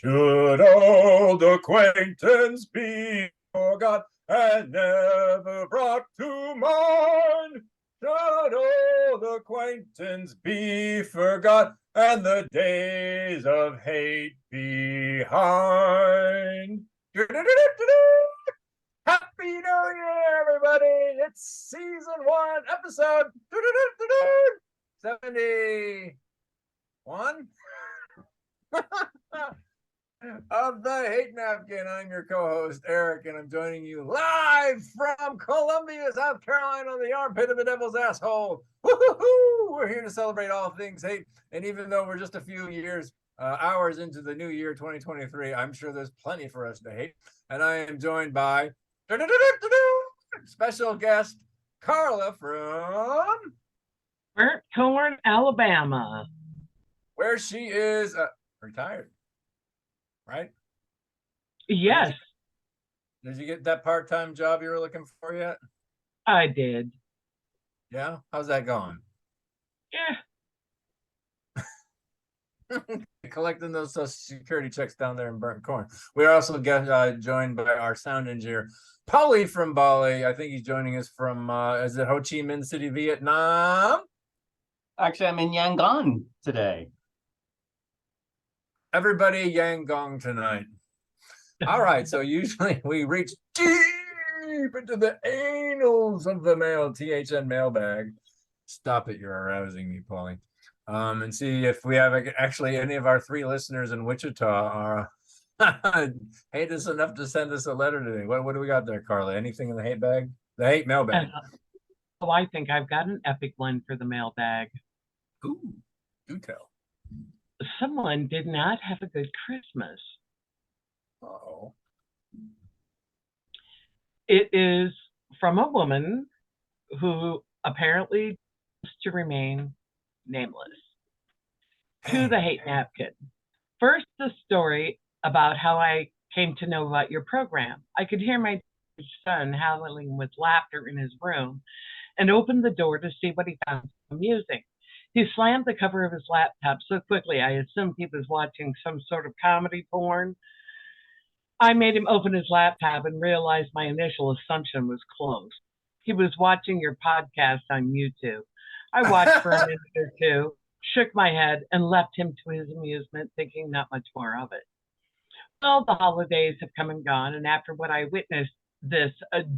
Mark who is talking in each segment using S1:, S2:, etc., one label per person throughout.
S1: Should old acquaintance be forgot and never brought to mind? Should old acquaintance be forgot and the days of hate behind? Happy New Year, everybody! It's season 1, episode 71 of the Hate Napkin. I'm your co-host, Eric, and I'm joining you live from Columbia, South Carolina, the armpit of the devil's asshole. Woo-hoo-hoo! We're here to celebrate all things hate, and even though we're just a few hours into the new year, 2023, I'm sure there's plenty for us to hate, and I am joined by special guest, Carla from
S2: Burnt Korn, Alabama,
S1: where she is retired, right?
S2: Yes.
S1: Did you get that part-time job you were looking for yet?
S2: I did.
S1: Yeah? How's that going?
S2: Yeah.
S1: Collecting those Social Security checks down there in Burnt Korn. We are also joined by our sound engineer, Pauly from Bali. I think he's joining us from, is it Ho Chi Minh City, Vietnam?
S3: Actually, I'm in Yangon today.
S1: Everybody Yangon tonight. All right, so usually we reach deep into the annals of the mail, THN Mailbag. Stop it, you're arousing me, Pauly. And see if we have actually any of our 3 listeners in Wichita hate us enough to send us a letter today. What do we got there, Carla? Anything in the hate bag? The hate mailbag.
S2: Oh, I think I've got an epic one for the mailbag.
S1: Ooh, do tell.
S2: Someone did not have a good Christmas.
S1: Uh-oh.
S2: It is from a woman who apparently wants to remain nameless. To the Hate Napkin. First, the story about how I came to know about your program. I could hear my son howling with laughter in his room and opened the door to see what he found amusing. He slammed the cover of his laptop so quickly I assumed he was watching some sort of comedy porn. I made him open his laptop and realized my initial assumption was close. He was watching your podcast on YouTube. I watched for a minute or two, shook my head, and left him to his amusement, thinking not much more of it. Well, the holidays have come and gone, and after what I witnessed this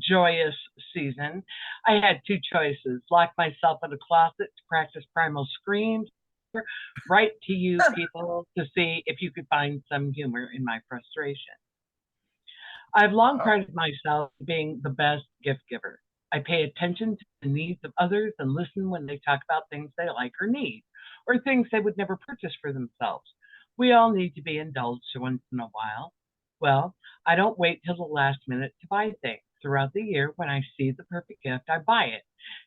S2: joyous season, I had 2 choices: lock myself in a closet to practice primal screams, or write to you people to see if you could find some humor in my frustration. I've long prided myself on being the best gift giver. I pay attention to the needs of others and listen when they talk about things they like or need, or things they would never purchase for themselves. We all need to be indulged once in a while. Well, I don't wait till the last minute to buy things. Throughout the year, when I see the perfect gift, I buy it,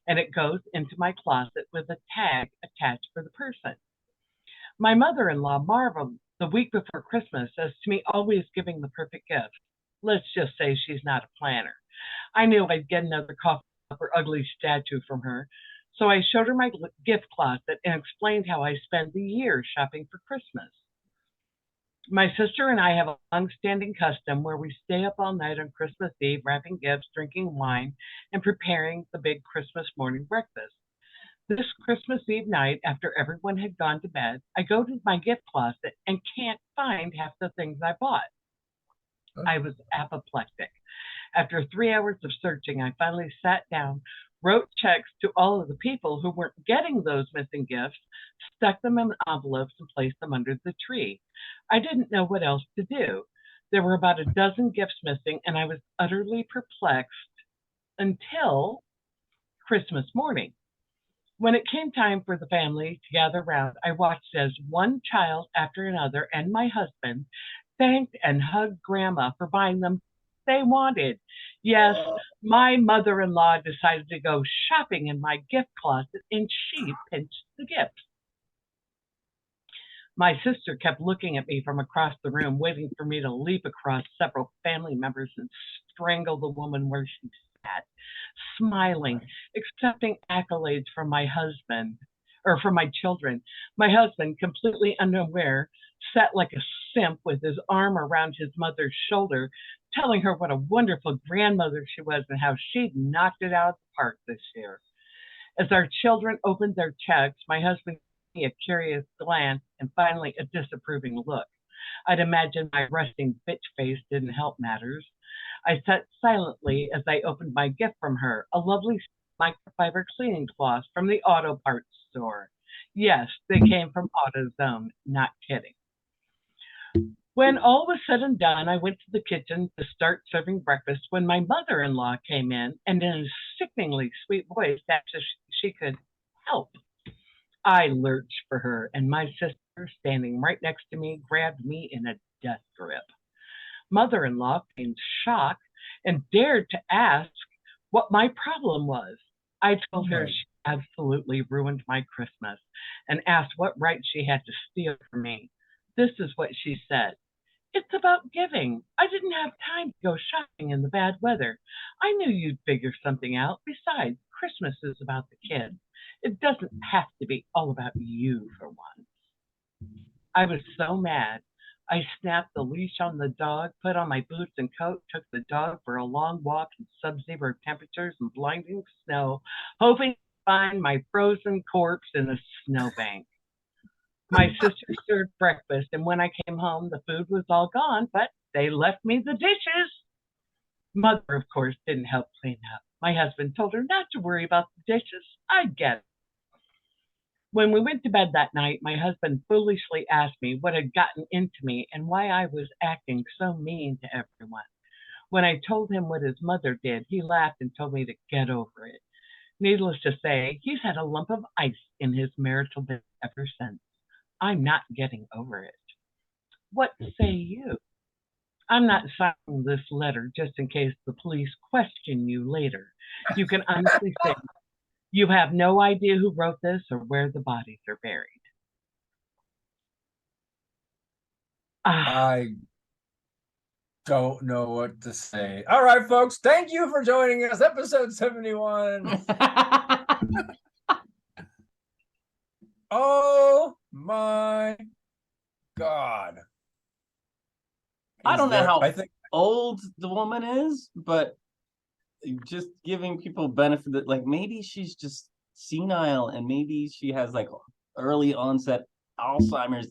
S2: and it goes into my closet with a tag attached for the person. My mother-in-law marveled the week before Christmas as to me always giving the perfect gift. Let's just say she's not a planner. I knew I'd get another coffee cup or ugly statue from her, so I showed her my gift closet and explained how I spend the year shopping for Christmas. My sister and I have a long-standing custom where we stay up all night on Christmas Eve wrapping gifts, drinking wine, and preparing the big Christmas morning breakfast. This Christmas Eve night, after everyone had gone to bed, I go to my gift closet and can't find half the things I bought. I was apoplectic. After 3 hours of searching, I finally sat down, wrote checks to all of the people who weren't getting those missing gifts, stuck them in envelopes, and placed them under the tree. I didn't know what else to do. There were about a dozen gifts missing, and I was utterly perplexed until Christmas morning. When it came time for the family to gather around, I watched as one child after another and my husband thanked and hugged Grandma for buying them they wanted. Yes, my mother-in-law decided to go shopping in my gift closet, and she pinched the gifts. My sister kept looking at me from across the room, waiting for me to leap across several family members and strangle the woman where she sat, smiling, accepting accolades from my husband, or from my children. My husband, completely unaware, sat like a simp with his arm around his mother's shoulder, telling her what a wonderful grandmother she was and how she'd knocked it out of the park this year. As our children opened their checks, my husband gave me a curious glance and finally a disapproving look. I'd imagine my resting bitch face didn't help matters. I sat silently as I opened my gift from her, a lovely microfiber cleaning cloth from the auto parts store. Yes, they came from AutoZone, not kidding. When all was said and done, I went to the kitchen to start serving breakfast when my mother-in-law came in and in a sickeningly sweet voice asked if she could help. I lurched for her, and my sister, standing right next to me, grabbed me in a death grip. Mother-in-law feigned shock and dared to ask what my problem was. I told her she absolutely ruined my Christmas and asked what right she had to steal from me. This is what she said. It's about giving. I didn't have time to go shopping in the bad weather. I knew you'd figure something out. Besides, Christmas is about the kids. It doesn't have to be all about you for once. I was so mad. I snapped the leash on the dog, put on my boots and coat, took the dog for a long walk in sub-zero temperatures and blinding snow, hoping to find my frozen corpse in a snowbank. My sister served breakfast, and when I came home, the food was all gone, but they left me the dishes. Mother, of course, didn't help clean up. My husband told her not to worry about the dishes. I get it. When we went to bed that night, my husband foolishly asked me what had gotten into me and why I was acting so mean to everyone. When I told him what his mother did, he laughed and told me to get over it. Needless to say, he's had a lump of ice in his marital bed ever since. I'm not getting over it. What say you? I'm not signing this letter just in case the police question you later. You can honestly say you have no idea who wrote this or where the bodies are buried.
S1: I don't know what to say. All right, folks. Thank you for joining us. Episode 71. Oh my God.
S3: I don't know how
S1: I think
S3: old the woman is, but just giving people benefit that, like, maybe she's just senile and maybe she has like early onset Alzheimer's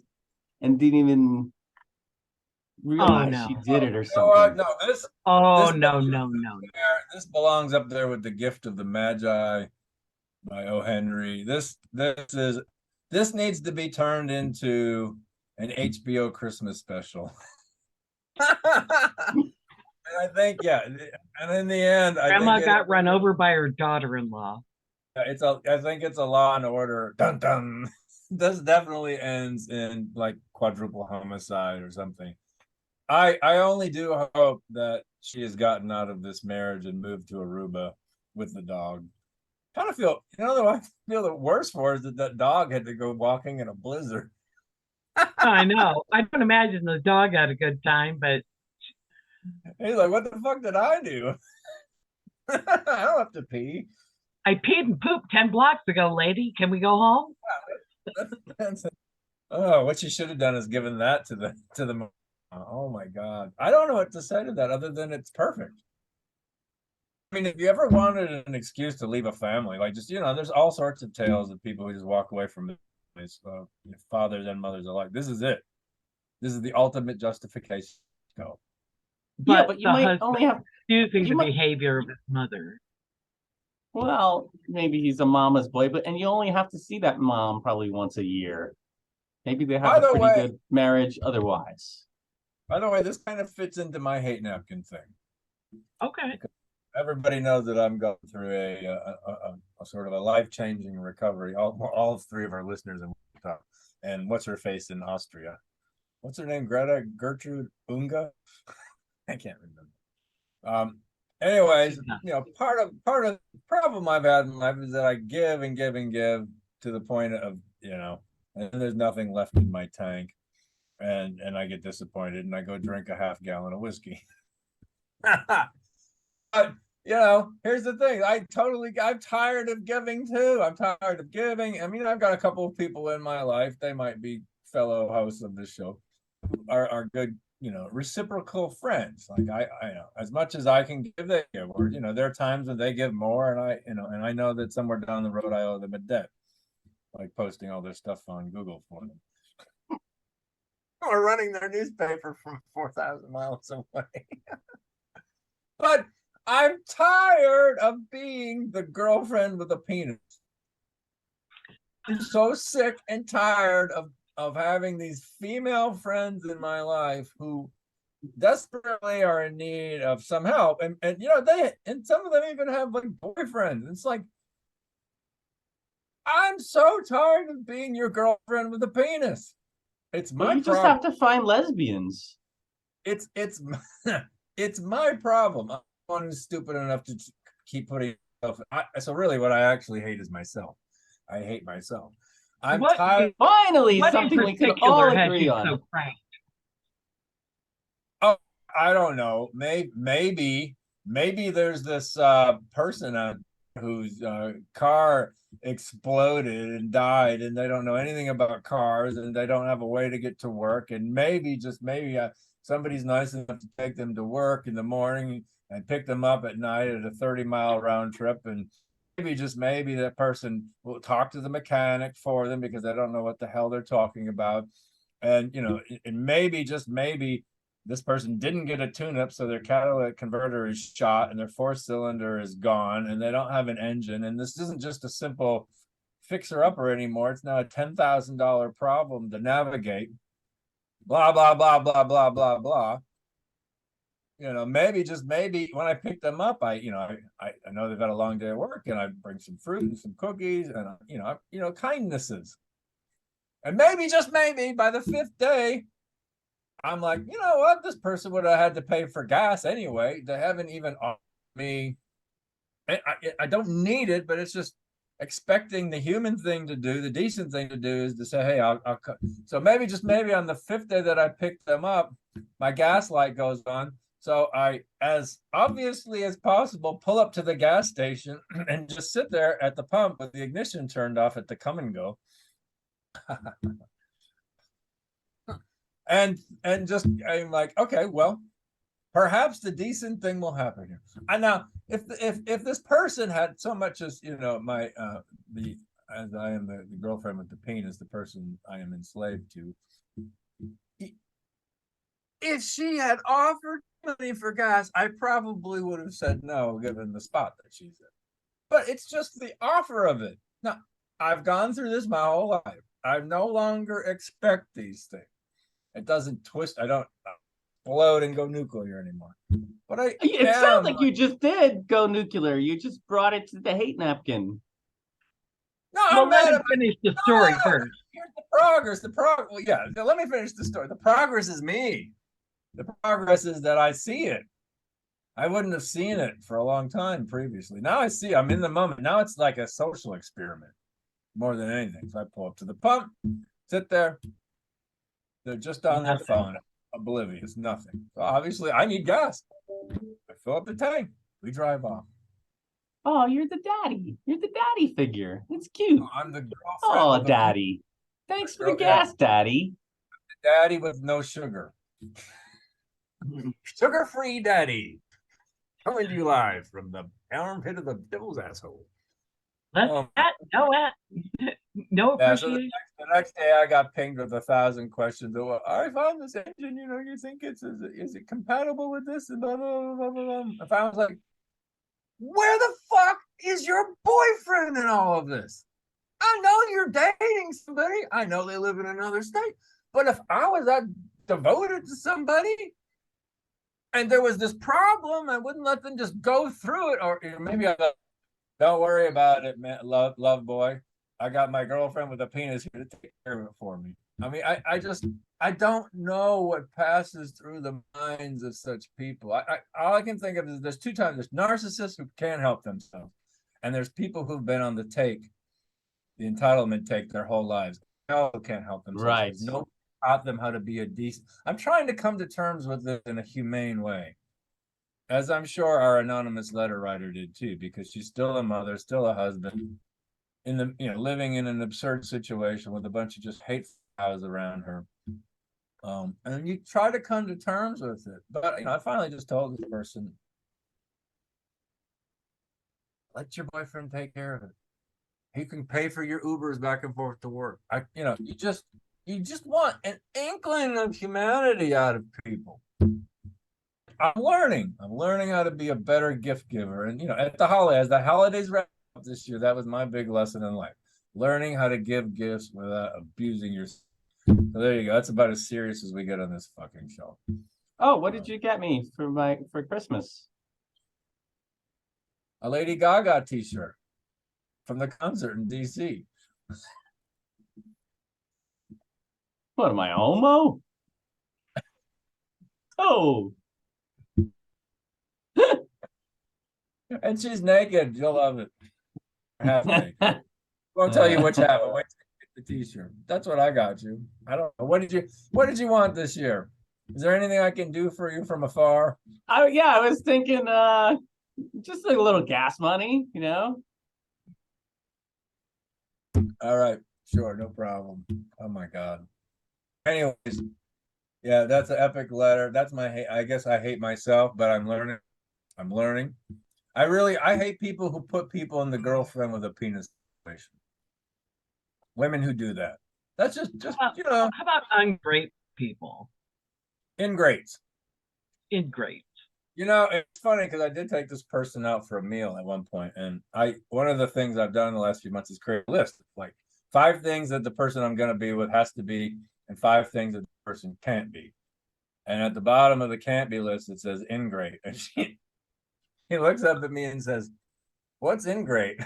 S3: and didn't even realize
S2: no.
S3: she did it or
S1: you know what?
S3: something.
S1: No, this
S2: Oh,
S1: this
S2: no.
S1: this belongs up there with The Gift of the Magi by O. Henry. This needs to be turned into an HBO Christmas special. And I think, yeah, and in the end,
S2: Grandma got run over by her daughter-in-law.
S1: I think it's a Law and Order. Dun dun. This definitely ends in like quadruple homicide or something. I only do hope that she has gotten out of this marriage and moved to Aruba with the dog. Kind of feel, I feel the worst for is that dog had to go walking in a blizzard.
S2: I know. I don't imagine the dog had a good time, but
S1: He's like, what the fuck did I do? I don't have to pee.
S2: I peed and pooped 10 blocks ago, lady. Can we go home?
S1: Oh, what you should have done is given that to the. Oh my God, I don't know what to say to that other than it's perfect. I mean, if you ever wanted an excuse to leave a family, like just there's all sorts of tales of people who just walk away from fathers and mothers alike. This is it. This is the ultimate justification. Go.
S3: But you might only have
S2: using the behavior of his mother.
S3: Well, maybe he's a mama's boy, and you only have to see that mom probably once a year. Maybe they have a pretty good marriage otherwise.
S1: By the way, this kind of fits into my hate napkin thing.
S2: Okay.
S1: Because everybody knows that I'm going through a sort of a life-changing recovery. All three of our listeners and what's her face in Austria? What's her name? Gertrude Unga? I can't remember. Anyways, part of the problem I've had in life is that I give and give and give to the point of, and there's nothing left in my tank, and I get disappointed and I go drink a half gallon of whiskey. But here's the thing. I'm tired of giving too. I'm tired of giving. I mean, I've got a couple of people in my life. They might be fellow hosts of this show. are good, reciprocal friends. Like I know as much as I can give, they give. Or there are times when they give more, and I know that somewhere down the road I owe them a debt, like posting all their stuff on Google for them. Or running their newspaper from 4,000 miles away. But I'm tired of being the girlfriend with a penis. I'm so sick and tired of having these female friends in my life who desperately are in need of some help. And some of them even have like boyfriends. It's like, I'm so tired of being your girlfriend with a penis. It's my
S3: you just have to find lesbians.
S1: It's it's my problem. I'm one who's stupid enough to keep putting myself. So really, what I actually hate is myself. I hate myself. I'm tired.
S3: Finally,
S2: what
S3: something
S2: in
S3: we can
S2: particular
S3: all
S2: has
S3: agree
S2: you
S3: on.
S2: so cranked?
S1: Oh, I don't know. Maybe there's this person whose car exploded and died, and they don't know anything about cars, and they don't have a way to get to work, and maybe somebody's nice enough to take them to work in the morning and pick them up at night at a 30-mile round trip, and maybe that person will talk to the mechanic for them because they don't know what the hell they're talking about. And maybe this person didn't get a tune-up, so their catalytic converter is shot and their 4-cylinder is gone, and they don't have an engine. And this isn't just a simple fixer-upper anymore. It's now a $10,000 problem to navigate. Blah, blah, blah, blah, blah, blah, blah. Maybe when I pick them up, I know they've had a long day of work, and I bring some fruit and some cookies and, kindnesses. And just maybe by the 5th day, I'm like, you know what? This person would have had to pay for gas anyway. They haven't even offered me. I don't need it, but it's just expecting the human thing to do. The decent thing to do is to say, hey, I'll so maybe on the 5th day that I picked them up, my gas light goes on. So I, as obviously as possible, pull up to the gas station and just sit there at the pump with the ignition turned off at the come and go. and just I'm like, okay, well, perhaps the decent thing will happen here. And now, if this person had so much as my as I am the girlfriend with the penis, the person I am enslaved to, if she had offered money for gas, I probably would have said no, given the spot that she's in. But it's just the offer of it. Now, I've gone through this my whole life. I no longer expect these things. It doesn't twist. I don't explode and go nuclear anymore. But
S3: it sounds like you just did go nuclear. You just brought it to the hate napkin.
S1: No,
S2: well, let him finish the story first.
S1: Here's the progress. Well, yeah. Let me finish the story. The progress is me. The progress is that I see it. I wouldn't have seen it for a long time previously. Now I see. I'm in the moment. Now it's like a social experiment more than anything. So I pull up to the pump, sit there. They're just on their phone, oblivious, nothing. So obviously, I need gas. I fill up the tank. We drive off.
S3: Oh, you're the daddy. You're the daddy figure. It's cute.
S1: Oh, I'm the girlfriend.
S3: Oh, daddy. Thanks for the gas, daddy.
S1: The daddy with no sugar. Sugar-free daddy. Coming to you live from the armpit of the devil's asshole.
S2: No appreciation.
S1: So the next day, I got pinged with 1,000 questions. Well, I found this engine. You think is it compatible with this? And blah, blah, blah, blah, blah. If I was like, where the fuck is your boyfriend in all of this? I know you're dating somebody. I know they live in another state. But if I was that devoted to somebody and there was this problem, I wouldn't let them just go through it. Or maybe I thought, don't worry about it, man. Love boy. I got my girlfriend with a penis here to take care of it for me. I mean, I don't know what passes through the minds of such people. All I can think of is there's 2 types. There's narcissists who can't help themselves, and there's people who've been on the entitlement take their whole lives. They also can't help themselves.
S3: Right.
S1: Nobody taught them how to be a decent. I'm trying to come to terms with it in a humane way, as I'm sure our anonymous letter writer did too, because she's still a mother, still a husband, living in an absurd situation with a bunch of just hateful cows around her. And you try to come to terms with it. But I finally just told this person, let your boyfriend take care of it. He can pay for your Ubers back and forth to work. You just want an inkling of humanity out of people. I'm learning how to be a better gift giver. And at the holidays, as the holidays wrap up this year, that was my big lesson in life. Learning how to give gifts without abusing yourself. So there you go. That's about as serious as we get on this fucking show.
S3: Oh, what did you get me for Christmas?
S1: A Lady Gaga t-shirt from the concert in DC.
S3: What am I, homo? Oh.
S1: And she's naked. You'll love it. Half naked. Won't tell you which half. Wait till you get the t-shirt. That's what I got you. I don't know. What did you want this year? Is there anything I can do for you from afar?
S3: I was thinking just like a little gas money,
S1: All right, sure, no problem. Oh my God. Anyways, yeah, that's an epic letter. That's my hate. I guess I hate myself, but I'm learning. I hate people who put people in the girlfriend with a penis situation. Women who do that. That's just
S2: How about ungrateful people?
S1: ingrates.
S2: Ingrate.
S1: It's funny because I did take this person out for a meal at one point, and one of the things I've done in the last few months is create a list, like 5 things that the person I'm going to be with has to be, and 5 things that the person can't be. And at the bottom of the can't be list, it says ingrate, and he looks up at me and says, "What's ingrate?"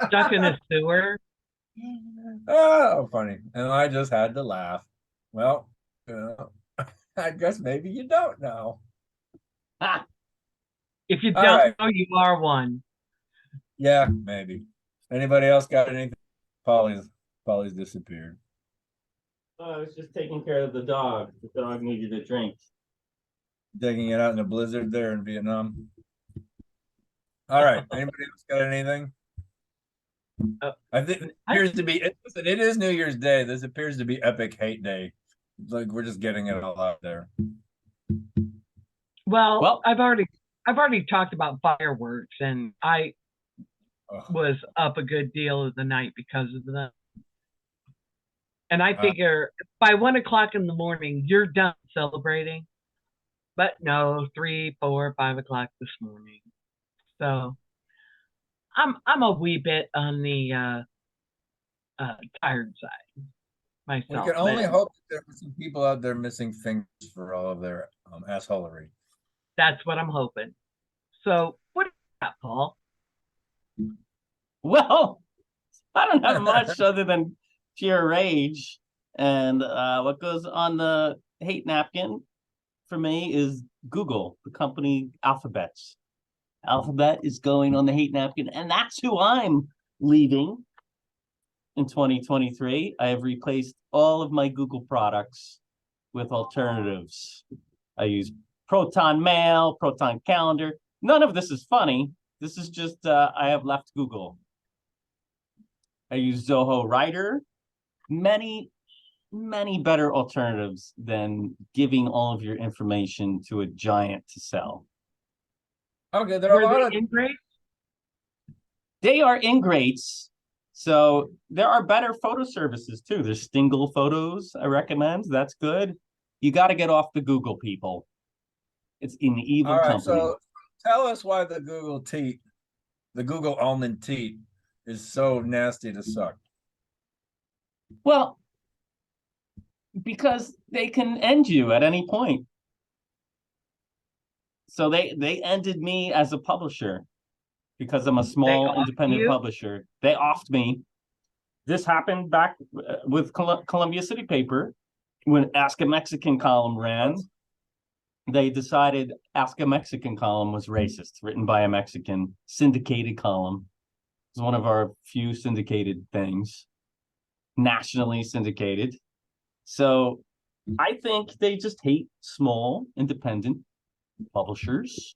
S2: Stuck in a sewer.
S1: Oh, funny. And I just had to laugh. Well, I guess maybe you don't know.
S2: If you
S1: All
S2: don't
S1: right.
S2: know, you are one.
S1: Yeah, maybe. Anybody else got anything? Polly's disappeared.
S3: I was just taking care of the dog. The dog needed a drink.
S1: Digging it out in a blizzard there in Vietnam. All right. Anybody else got anything? I think it appears to be. Listen, it is New Year's Day. This appears to be Epic Hate Day. It's like we're just getting it all out there.
S2: Well, I've already talked about fireworks, and I was up a good deal of the night because of them. And I figure by 1 o'clock in the morning, you're done celebrating. But no, 3, 4, 5 o'clock this morning. So I'm a wee bit on the tired side myself.
S1: We can only hope that there are some people out there missing fingers for all of their assholery.
S2: That's what I'm hoping. So what do you got, Paul?
S3: Well, I don't have much other than pure rage. And what goes on the hate napkin for me is Google, the company Alphabet. Alphabet is going on the hate napkin, and that's who I'm leaving in 2023. I have replaced all of my Google products with alternatives. I use Proton Mail, Proton Calendar. None of this is funny. This is just I have left Google. I use Zoho Writer. Many better alternatives than giving all of your information to a giant to sell.
S1: Okay, there are a lot of
S2: ingrates.
S3: They are ingrates. So there are better photo services too. There's Stingle Photos, I recommend. That's good. You got to get off the Google, people. It's an evil company.
S1: So tell us why the Google almond teat is so nasty to suck.
S3: Well, because they can end you at any point. So they ended me as a publisher because I'm a small independent publisher. They offed me. This happened back with Columbia City Paper when Ask a Mexican column ran. They decided Ask a Mexican column was racist, written by a Mexican, syndicated column. It's one of our few syndicated things, nationally syndicated. So I think they just hate small independent publishers.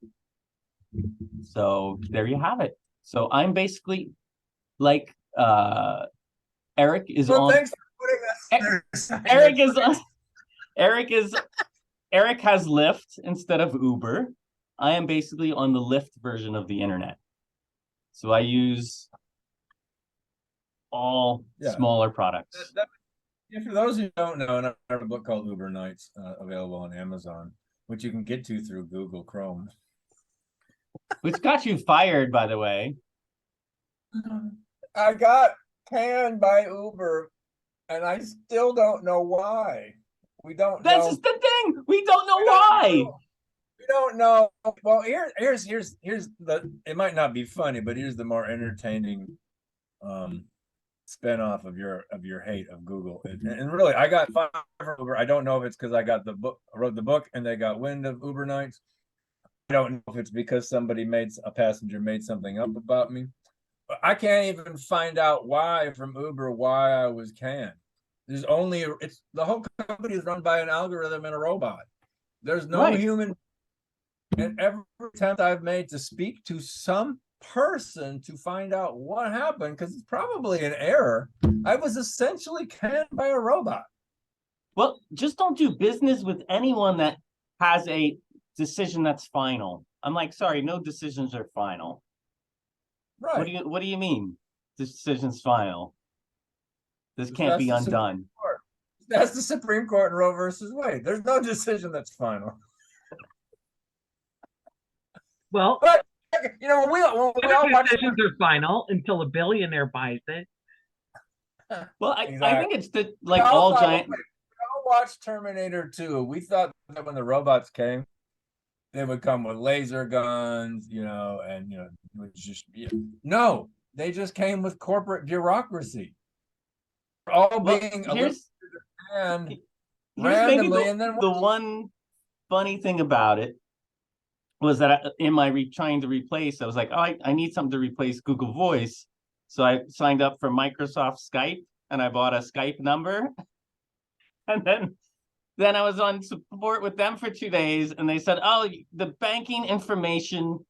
S3: So there you have it. So I'm basically like Eric is
S1: Well,
S3: on.
S1: thanks for putting us there.
S3: Eric is on. Eric has Lyft instead of Uber. I am basically on the Lyft version of the internet. So I use all smaller products.
S1: For those who don't know, I have a book called Uber Nights available on Amazon, which you can get to through Google Chrome.
S3: Which got you fired, by the way.
S1: I got canned by Uber, and I still don't know why. We don't know.
S3: That's just the thing. We don't know why.
S1: We don't know. Well, here's the. It might not be funny, but here's the more entertaining spin-off of your hate of Google. And really, I got fired from Uber. I don't know if it's because I wrote the book and they got wind of Uber Nights. I don't know if it's because a passenger made something up about me. But I can't even find out why from Uber why I was canned. There's the whole company is run by an algorithm and a robot. There's no human. And every attempt I've made to speak to some person to find out what happened, because it's probably an error, I was essentially canned by a robot.
S3: Well, just don't do business with anyone that has a decision that's final. I'm like, sorry, no decisions are final.
S1: Right.
S3: What do you mean? Decision's final. This can't be undone.
S1: That's the Supreme Court in Roe versus Wade. There's no decision that's final.
S2: Well,
S1: but when we all watch
S2: decisions are final until a billionaire buys it.
S3: Well,
S1: exactly.
S3: I think it's all giant.
S1: We all watched Terminator 2. We thought that when the robots came, they would come with laser guns, and it would just no, they just came with corporate bureaucracy. All being
S3: here's
S1: randomly,
S3: and then the one funny thing about it was that in my trying to replace, I was like, oh, I need something to replace Google Voice. So I signed up for Microsoft Skype and I bought a Skype number. And then I was on support with them for 2 days and they said, oh, the banking information,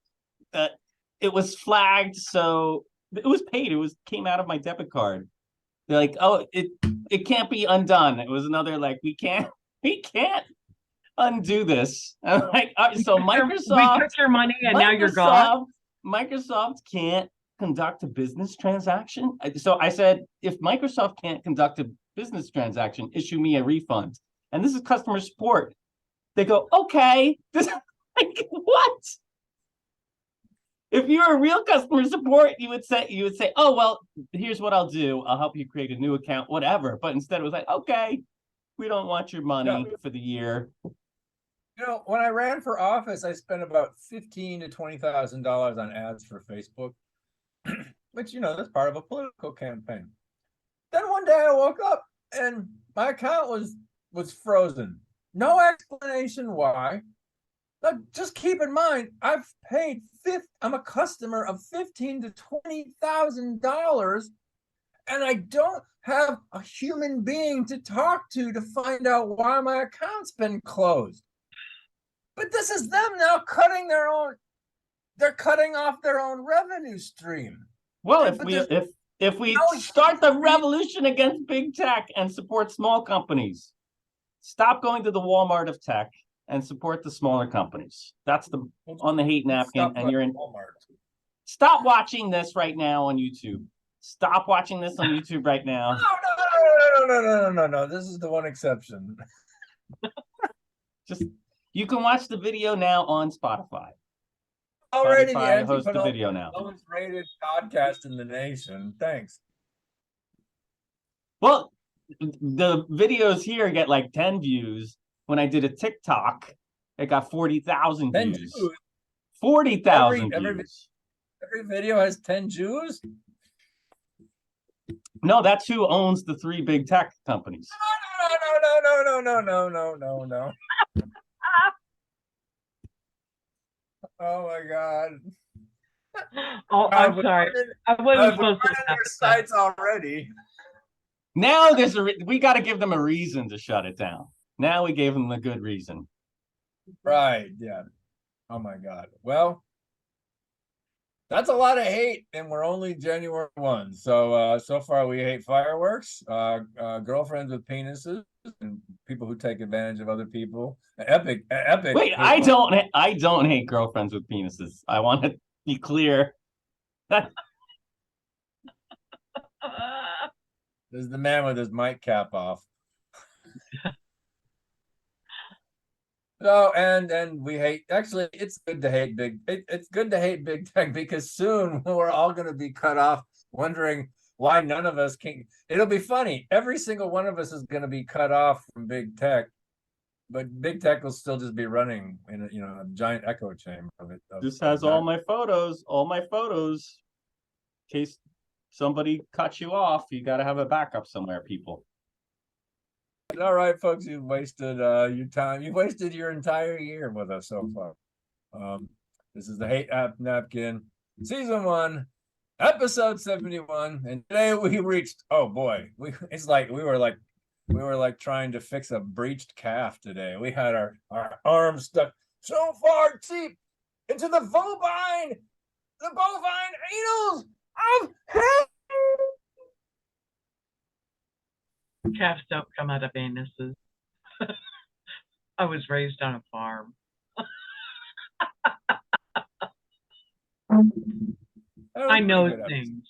S3: it was flagged. So it was paid. It came out of my debit card. They're like, oh, it can't be undone. It was another like, we can't undo this. I'm like, so Microsoft,
S2: we took your money and now you're gone.
S3: Microsoft can't conduct a business transaction. So I said, if Microsoft can't conduct a business transaction, issue me a refund. And this is customer support. They go, okay. Like, what? If you're a real customer support, you would say, oh, well, here's what I'll do. I'll help you create a new account, whatever. But instead it was like, okay, we don't want your money for the year.
S1: When I ran for office, I spent about $15,000 to $20,000 on ads for Facebook, which, that's part of a political campaign. Then one day I woke up and my account was frozen. No explanation why. But just keep in mind, I've paid I'm a customer of $15,000 to $20,000, and I don't have a human being to talk to find out why my account's been closed. But this is them now they're cutting off their own revenue stream.
S3: Well, if we start the revolution against big tech and support small companies, stop going to the Walmart of tech and support the smaller companies. That's on the hate napkin, and you're in Walmart. Stop watching this right now on YouTube. Stop watching this on YouTube right now.
S1: No. This is the one exception.
S3: You can watch the video now on Spotify.
S1: Already,
S3: Spotify hosts the video now.
S1: Lowest rated podcast in the nation. Thanks.
S3: Well, the videos here get like 10 views. When I did a TikTok, it got 40,000 views. 40,000 views.
S1: Every video has 10 Jews?
S3: No, that's who owns the 3 big tech companies.
S1: No. Oh my God.
S2: Oh, I'm sorry. I wasn't supposed to
S1: have sites already.
S3: Now we got to give them a reason to shut it down. Now we gave them a good reason.
S1: Right. Yeah. Oh my God. Well, That's a lot of hate, and we're only January 1. So so far we hate fireworks, girlfriends with penises, and people who take advantage of other people. Epic
S3: Wait,
S1: hate
S3: I don't hate girlfriends with penises. I want to be clear. That
S1: This is the man with his mic cap off. No, and we hate. Actually, it's good to hate it's good to hate big tech because soon we're all going to be cut off, wondering why none of us can. It'll be funny. Every single one of us is going to be cut off from big tech, but big tech will still just be running in a giant echo chamber of it.
S3: this has all my photos, in case somebody cuts you off, you got to have a backup somewhere, people.
S1: All right, folks, you've wasted your time. You've wasted your entire year with us so far. This is the Hate App Napkin, Season 1, Episode 71, and today we reached. Oh boy, it's like we were like trying to fix a breached calf today. We had our arms stuck so far deep into the bovine anals of hell.
S2: Calves don't come out of anuses. I was raised on a farm. I know things.